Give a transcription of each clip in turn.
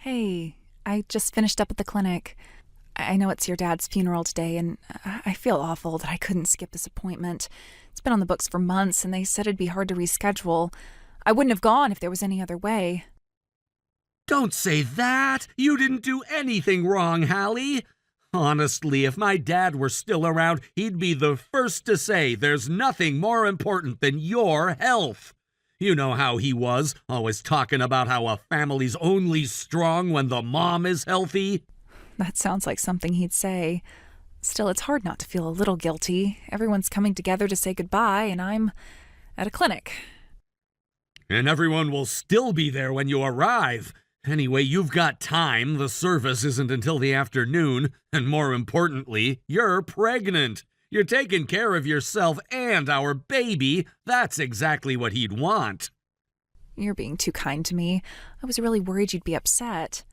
Hey, I just finished up at the clinic. I know it's your dad's funeral today, and I feel awful that I couldn't skip this appointment. It's been on the books for months, and they said it'd be hard to reschedule. I wouldn't have gone if there was any other way. Don't say that! You didn't do anything wrong, Hallie! Honestly, if my dad were still around, he'd be the first to say there's nothing more important than your health. You know how he was, always talking about how a family's only strong when the mom is healthy. That sounds like something he'd say. Still, it's hard not to feel a little guilty. Everyone's coming together to say goodbye, and I'm at a clinic. And everyone will still be there when you arrive. Anyway, you've got time. The service isn't until the afternoon. And more importantly, you're pregnant. You're taking care of yourself and our baby. That's exactly what he'd want. You're being too kind to me. I was really worried you'd be upset.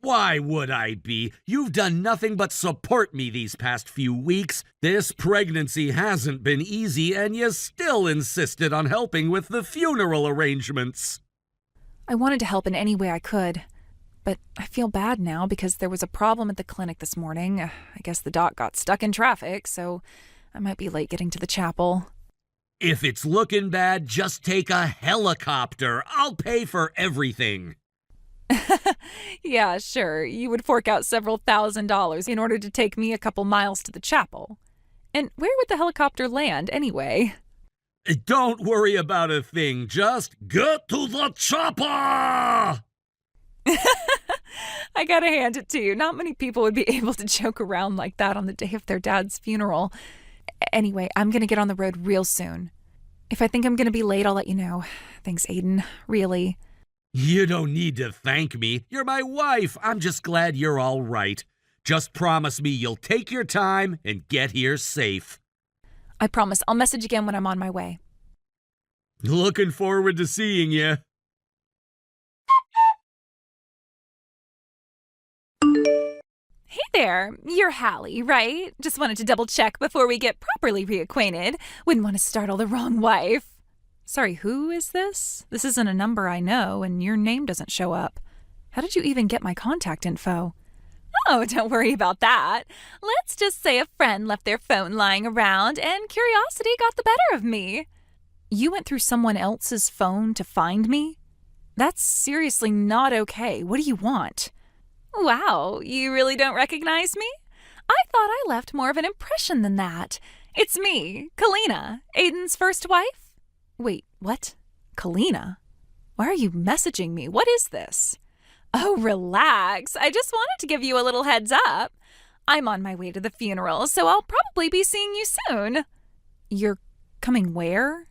Why would I be? You've done nothing but support me these past few weeks. This pregnancy hasn't been easy, and you still insisted on helping with the funeral arrangements. I wanted to help in any way I could. But I feel bad now because there was a problem at the clinic this morning. I guess the doc got stuck in traffic, so I might be late getting to the chapel. If it's looking bad, just take a helicopter. I'll pay for everything. Yeah, sure. You would fork out several $1,000s in order to take me a couple miles to the chapel. And where would the helicopter land, anyway? Don't worry about a thing. Just get to the chopper! I gotta hand it to you. Not many people would be able to joke around like that on the day of their dad's funeral. Anyway, I'm gonna get on the road real soon. If I think I'm gonna be late, I'll let you know. Thanks, Aiden. Really. You don't need to thank me. You're my wife. I'm just glad you're all right. Just promise me you'll take your time and get here safe. I promise. I'll message again when I'm on my way. Looking forward to seeing you. Hey there. You're Hallie, right? Just wanted to double check before we get properly reacquainted. Wouldn't want to startle the wrong wife. Sorry, who is this? This isn't a number I know, and your name doesn't show up. How did you even get my contact info? Oh, don't worry about that. Let's just say a friend left their phone lying around, and curiosity got the better of me. You went through someone else's phone to find me? That's seriously not okay. What do you want? Wow, you really don't recognize me? I thought I left more of an impression than that. It's me, Kalina, Aiden's first wife. Wait, what? Kalina? Why are you messaging me? What is this? Oh, relax. I just wanted to give you a little heads up. I'm on my way to the funeral, so I'll probably be seeing you soon. You're coming where?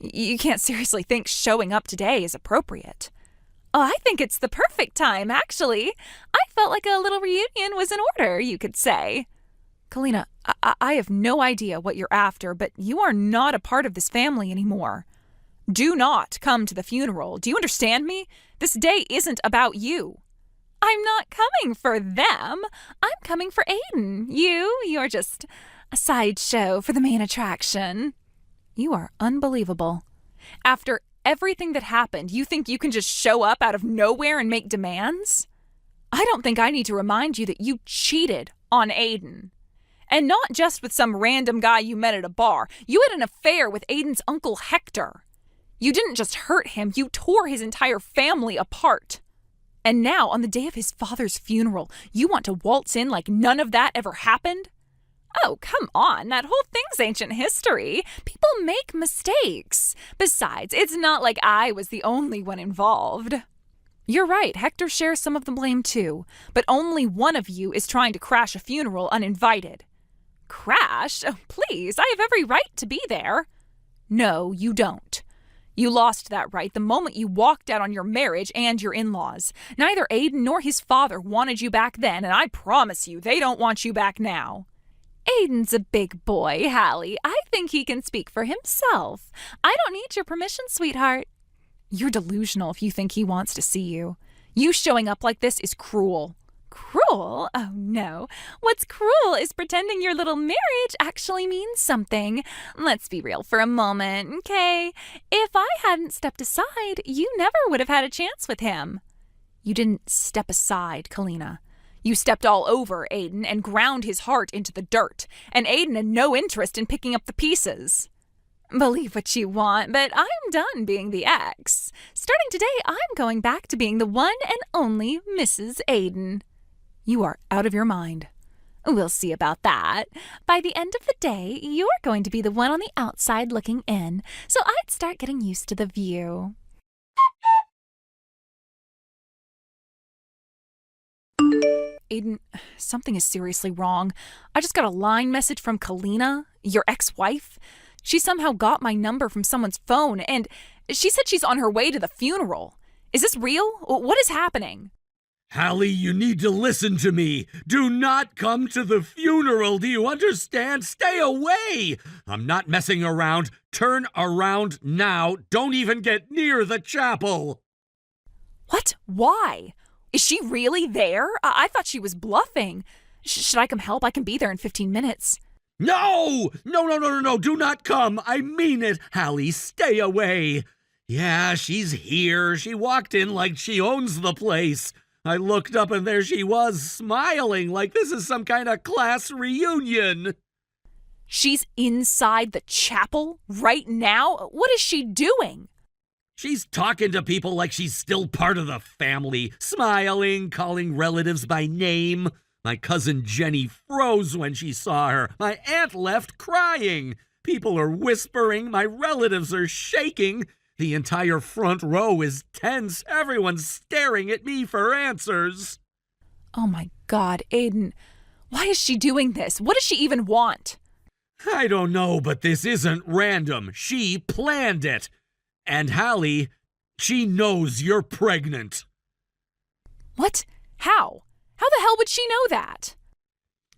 You can't seriously think showing up today is appropriate. Oh, I think it's the perfect time, actually. I felt like a little reunion was in order, you could say. Kalina, I have no idea what you're after, but you are not a part of this family anymore. Do not come to the funeral. Do you understand me? This day isn't about you. I'm not coming for them. I'm coming for Aiden. You're just a sideshow for the main attraction. You are unbelievable. After everything that happened, you think you can just show up out of nowhere and make demands? I don't think I need to remind you that you cheated on Aiden. And not just with some random guy you met at a bar. You had an affair with Aiden's uncle Hector. You didn't just hurt him, you tore his entire family apart. And now, on the day of his father's funeral, you want to waltz in like none of that ever happened? Oh, come on, that whole thing's ancient history. People make mistakes. Besides, it's not like I was the only one involved. You're right, Hector shares some of the blame too, but only one of you is trying to crash a funeral uninvited. Crash? Oh, please, I have every right to be there. No, you don't. You lost that right the moment you walked out on your marriage and your in-laws. Neither Aiden nor his father wanted you back then, and I promise you they don't want you back now. Aiden's a big boy, Hallie. I think he can speak for himself. I don't need your permission, sweetheart. You're delusional if you think he wants to see you. You showing up like this is cruel. Cruel? Oh, no. What's cruel is pretending your little marriage actually means something. Let's be real for a moment, okay? If I hadn't stepped aside, you never would have had a chance with him. You didn't step aside, Kalina. You stepped all over Aiden and ground his heart into the dirt, and Aiden had no interest in picking up the pieces. Believe what you want, but I'm done being the ex. Starting today, I'm going back to being the one and only Mrs. Aiden. You are out of your mind. We'll see about that. By the end of the day, you're going to be the one on the outside looking in, so I'd start getting used to the view. Aiden, something is seriously wrong. I just got a line message from Kalina, your ex-wife. She somehow got my number from someone's phone, and she said she's on her way to the funeral. Is this real? What is happening? Hallie, you need to listen to me. Do not come to the funeral, do you understand? Stay away! I'm not messing around. Turn around now. Don't even get near the chapel. What? Why? Is she really there? I thought she was bluffing. Should I come help? I can be there in 15 minutes. No! No, do not come. I mean it. Hallie, stay away. Yeah, she's here. She walked in like she owns the place. I looked up and there she was, smiling like this is some kind of class reunion. She's inside the chapel right now? What is she doing? She's talking to people like she's still part of the family, smiling, calling relatives by name. My cousin Jenny froze when she saw her. My aunt left crying. People are whispering. My relatives are shaking. The entire front row is tense. Everyone's staring at me for answers. Oh my God, Aiden. Why is she doing this? What does she even want? I don't know, but this isn't random. She planned it. And Hallie, she knows you're pregnant. What? How? How the hell would she know that?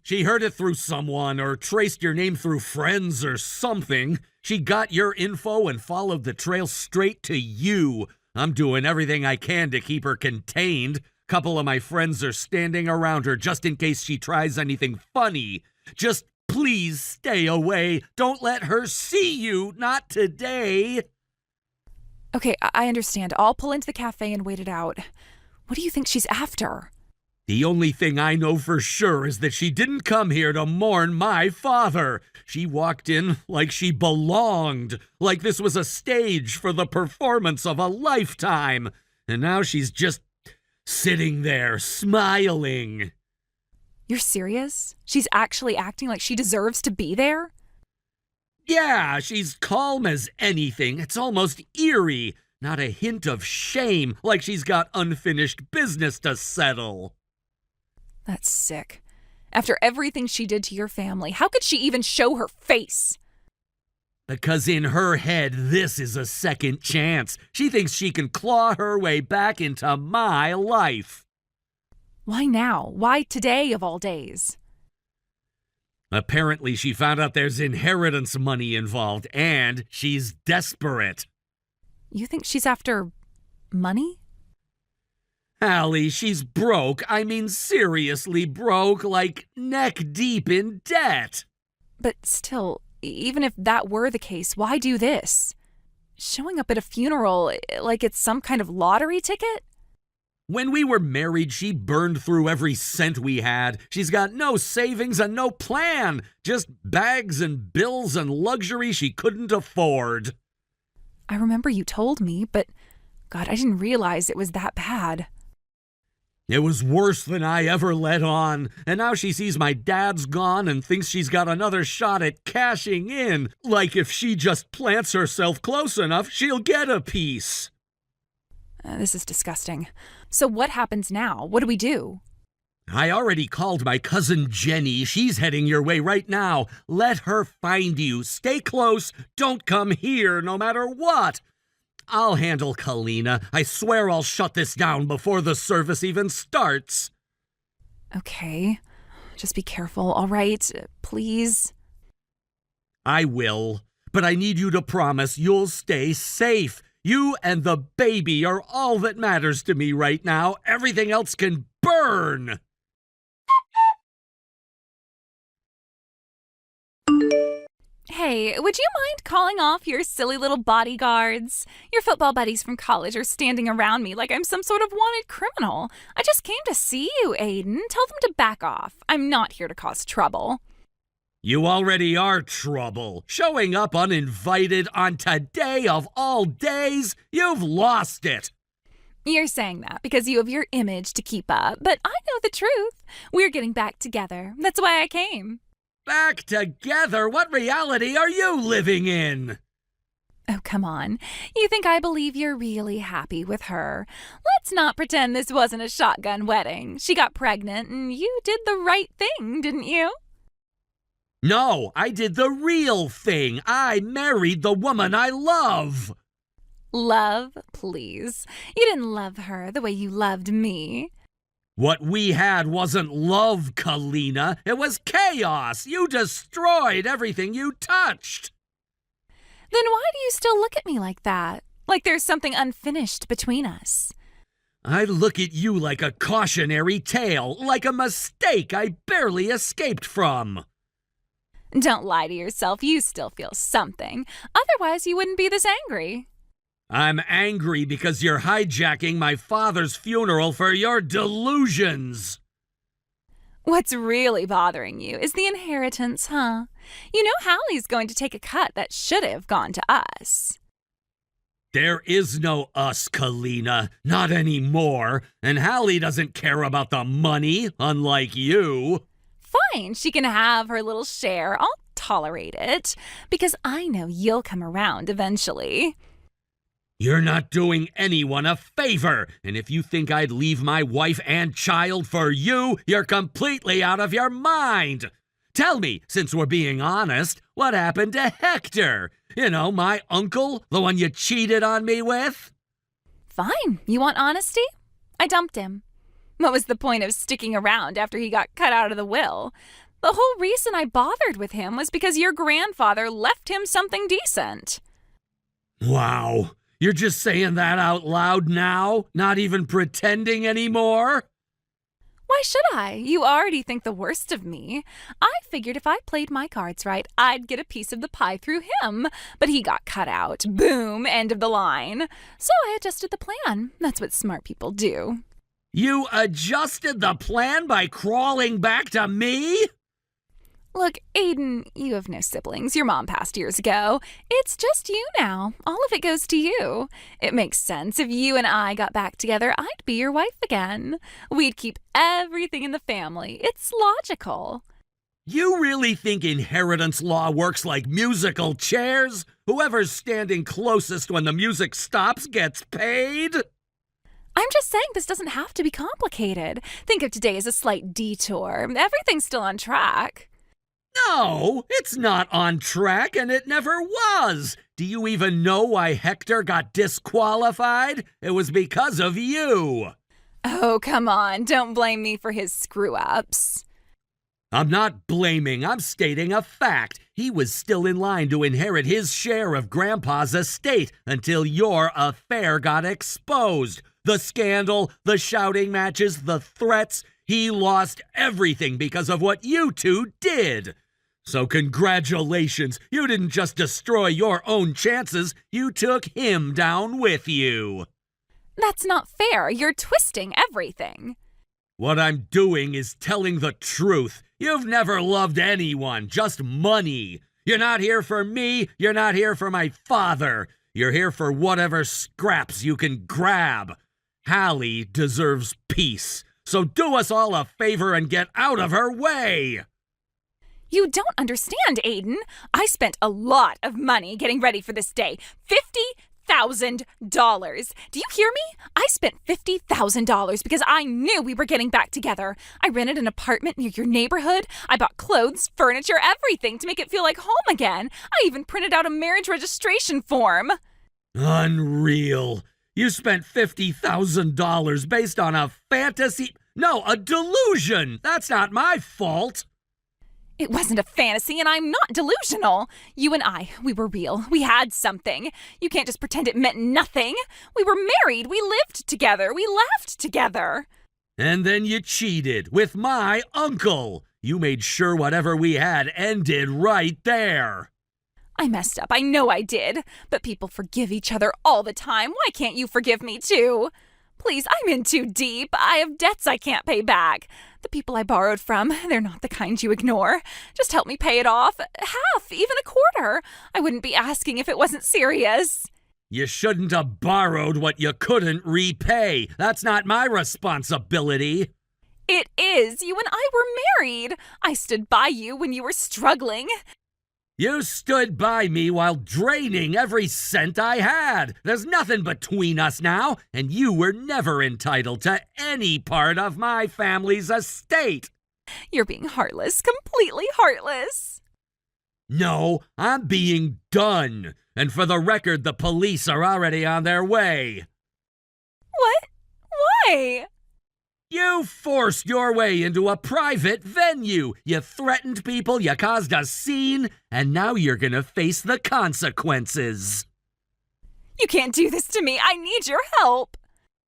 She heard it through someone or traced your name through friends or something. She got your info and followed the trail straight to you. I'm doing everything I can to keep her contained. Couple of my friends are standing around her just in case she tries anything funny. Just please stay away. Don't let her see you. Not today. Okay, I understand. I'll pull into the cafe and wait it out. What do you think she's after? The only thing I know for sure is that she didn't come here to mourn my father. She walked in like she belonged, like this was a stage for the performance of a lifetime. And now she's just sitting there, smiling. You're serious? She's actually acting like she deserves to be there? Yeah, she's calm as anything. It's almost eerie. Not a hint of shame, like she's got unfinished business to settle. That's sick. After everything she did to your family, how could she even show her face? Because in her head, this is a second chance. She thinks she can claw her way back into my life. Why now? Why today of all days? Apparently, she found out there's inheritance money involved, and she's desperate. You think she's after money? Hallie, she's broke. I mean, seriously broke, like neck deep in debt. But still, even if that were the case, why do this? Showing up at a funeral like it's some kind of lottery ticket? When we were married, she burned through every cent we had. She's got no savings and no plan. Just bags and bills and luxury she couldn't afford. I remember you told me, but God, I didn't realize it was that bad. It was worse than I ever let on. And now she sees my dad's gone and thinks she's got another shot at cashing in. Like if she just plants herself close enough, she'll get a piece. This is disgusting. So what happens now? What do we do? I already called my cousin Jenny. She's heading your way right now. Let her find you. Stay close. Don't come here no matter what. I'll handle Kalina. I swear I'll shut this down before the service even starts. Okay. Just be careful, all right? Please. I will. But I need you to promise you'll stay safe. You and the baby are all that matters to me right now. Everything else can burn. Hey, would you mind calling off your silly little bodyguards? Your football buddies from college are standing around me like I'm some sort of wanted criminal. I just came to see you, Aiden. Tell them to back off. I'm not here to cause trouble. You already are trouble. Showing up uninvited on today of all days, you've lost it. You're saying that because you have your image to keep up, but I know the truth. We're getting back together. That's why I came. Back together? What reality are you living in? Oh, come on. You think I believe you're really happy with her? Let's not pretend this wasn't a shotgun wedding. She got pregnant and you did the right thing, didn't you? No, I did the real thing. I married the woman I love. Love, please. You didn't love her the way you loved me. What we had wasn't love, Kalina. It was chaos. You destroyed everything you touched. Then why do you still look at me like that? Like there's something unfinished between us? I look at you like a cautionary tale, like a mistake I barely escaped from. Don't lie to yourself. You still feel something. Otherwise, you wouldn't be this angry. I'm angry because you're hijacking my father's funeral for your delusions. What's really bothering you is the inheritance, huh? You know Hallie's going to take a cut that should have gone to us. There is no us, Kalina. Not anymore. And Hallie doesn't care about the money, unlike you. Fine, she can have her little share. I'll tolerate it. Because I know you'll come around eventually. You're not doing anyone a favor, and if you think I'd leave my wife and child for you, you're completely out of your mind. Tell me, since we're being honest, what happened to Hector? You know, my uncle, the one you cheated on me with? Fine, you want honesty? I dumped him. What was the point of sticking around after he got cut out of the will? The whole reason I bothered with him was because your grandfather left him something decent. Wow. You're just saying that out loud now? Not even pretending anymore? Why should I? You already think the worst of me. I figured if I played my cards right, I'd get a piece of the pie through him. But he got cut out. Boom, end of the line. So I adjusted the plan. That's what smart people do. You adjusted the plan by crawling back to me? Look, Aiden, you have no siblings. Your mom passed years ago. It's just you now. All of it goes to you. It makes sense. If you and I got back together, I'd be your wife again. We'd keep everything in the family. It's logical. You really think inheritance law works like musical chairs? Whoever's standing closest when the music stops gets paid? I'm just saying this doesn't have to be complicated. Think of today as a slight detour. Everything's still on track. No, it's not on track, and it never was. Do you even know why Hector got disqualified? It was because of you. Oh, come on. Don't blame me for his screw-ups. I'm not blaming, I'm stating a fact. He was still in line to inherit his share of Grandpa's estate until your affair got exposed. The scandal, the shouting matches, the threats. He lost everything because of what you two did. So congratulations, you didn't just destroy your own chances, you took him down with you. That's not fair. You're twisting everything. What I'm doing is telling the truth. You've never loved anyone, just money. You're not here for me, you're not here for my father. You're here for whatever scraps you can grab. Hallie deserves peace, so do us all a favor and get out of her way. You don't understand, Aiden. I spent a lot of money getting ready for this day. $50,000. Do you hear me? I spent $50,000 because I knew we were getting back together. I rented an apartment near your neighborhood. I bought clothes, furniture, everything to make it feel like home again. I even printed out a marriage registration form. Unreal. You spent $50,000 based on a fantasy. No, a delusion. That's not my fault. It wasn't a fantasy, and I'm not delusional. You and I, we were real. We had something. You can't just pretend it meant nothing. We were married. We lived together. We laughed together. And then you cheated with my uncle. You made sure whatever we had ended right there. I messed up. I know I did. But people forgive each other all the time. Why can't you forgive me too? Please, I'm in too deep. I have debts I can't pay back. The people I borrowed from, they're not the kind you ignore. Just help me pay it off. Half, even a quarter. I wouldn't be asking if it wasn't serious. You shouldn't have borrowed what you couldn't repay. That's not my responsibility. It is. You and I were married. I stood by you when you were struggling. You stood by me while draining every cent I had. There's nothing between us now, and you were never entitled to any part of my family's estate. You're being heartless, completely heartless. No, I'm being done. And for the record, the police are already on their way. What? Why? You forced your way into a private venue. You threatened people, you caused a scene, and now you're gonna face the consequences. You can't do this to me. I need your help.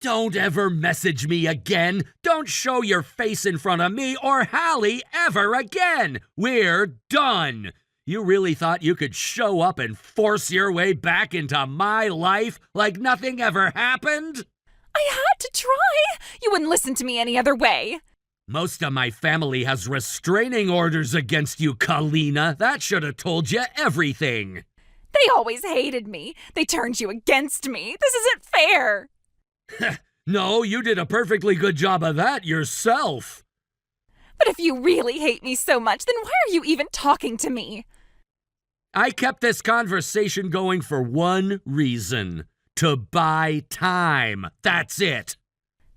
Don't ever message me again. Don't show your face in front of me or Hallie ever again. We're done. You really thought you could show up and force your way back into my life like nothing ever happened? I had to try. You wouldn't listen to me any other way. Most of my family has restraining orders against you, Kalina. That should have told you everything. They always hated me. They turned you against me. This isn't fair. No, you did a perfectly good job of that yourself. But if you really hate me so much, then why are you even talking to me? I kept this conversation going for one reason. To buy time. That's it.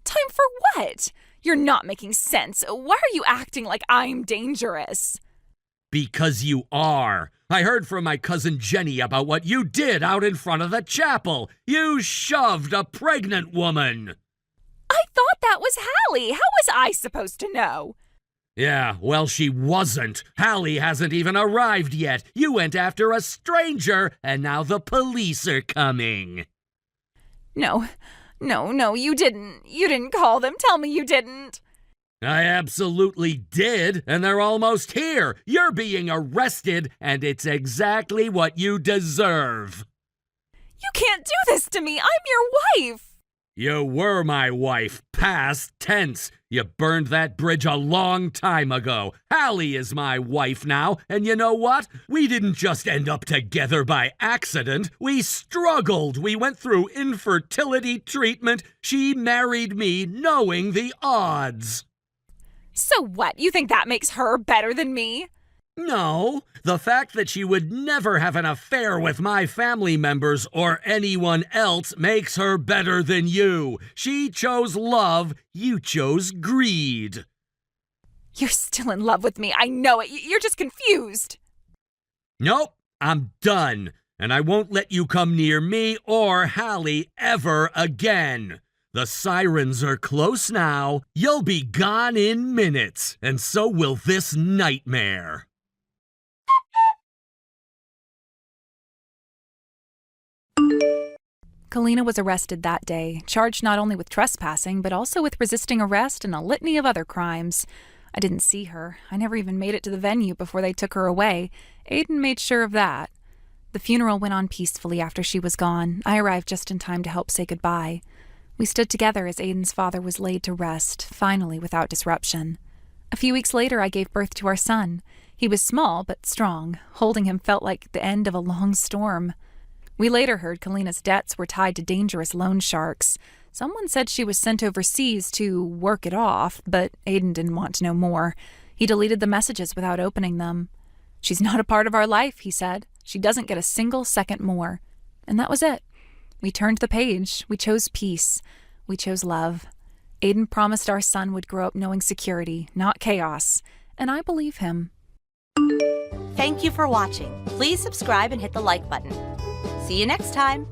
Time for what? You're not making sense. Why are you acting like I'm dangerous? Because you are. I heard from my cousin Jenny about what you did out in front of the chapel. You shoved a pregnant woman. I thought that was Hallie. How was I supposed to know? Yeah, well, she wasn't. Hallie hasn't even arrived yet. You went after a stranger, and now the police are coming. No, you didn't. You didn't call them. Tell me you didn't. I absolutely did, and they're almost here. You're being arrested, and it's exactly what you deserve. You can't do this to me. I'm your wife. You were my wife, past tense. You burned that bridge a long time ago. Hallie is my wife now, and you know what? We didn't just end up together by accident. We struggled. We went through infertility treatment. She married me knowing the odds. So what? You think that makes her better than me? No, the fact that she would never have an affair with my family members or anyone else makes her better than you. She chose love, you chose greed. You're still in love with me. I know it. You're just confused. Nope, I'm done, and I won't let you come near me or Hallie ever again. The sirens are close now. You'll be gone in minutes, and so will this nightmare. Kalina was arrested that day, charged not only with trespassing, but also with resisting arrest and a litany of other crimes. I didn't see her. I never even made it to the venue before they took her away. Aiden made sure of that. The funeral went on peacefully after she was gone. I arrived just in time to help say goodbye. We stood together as Aiden's father was laid to rest, finally without disruption. A few weeks later, I gave birth to our son. He was small but strong. Holding him felt like the end of a long storm. We later heard Kalina's debts were tied to dangerous loan sharks. Someone said she was sent overseas to work it off, but Aiden didn't want to know more. He deleted the messages without opening them. She's not a part of our life, he said. She doesn't get a single second more. And that was it. We turned the page. We chose peace. We chose love. Aiden promised our son would grow up knowing security, not chaos. And I believe him. Thank you for watching. Please subscribe and hit the like button. See you next time.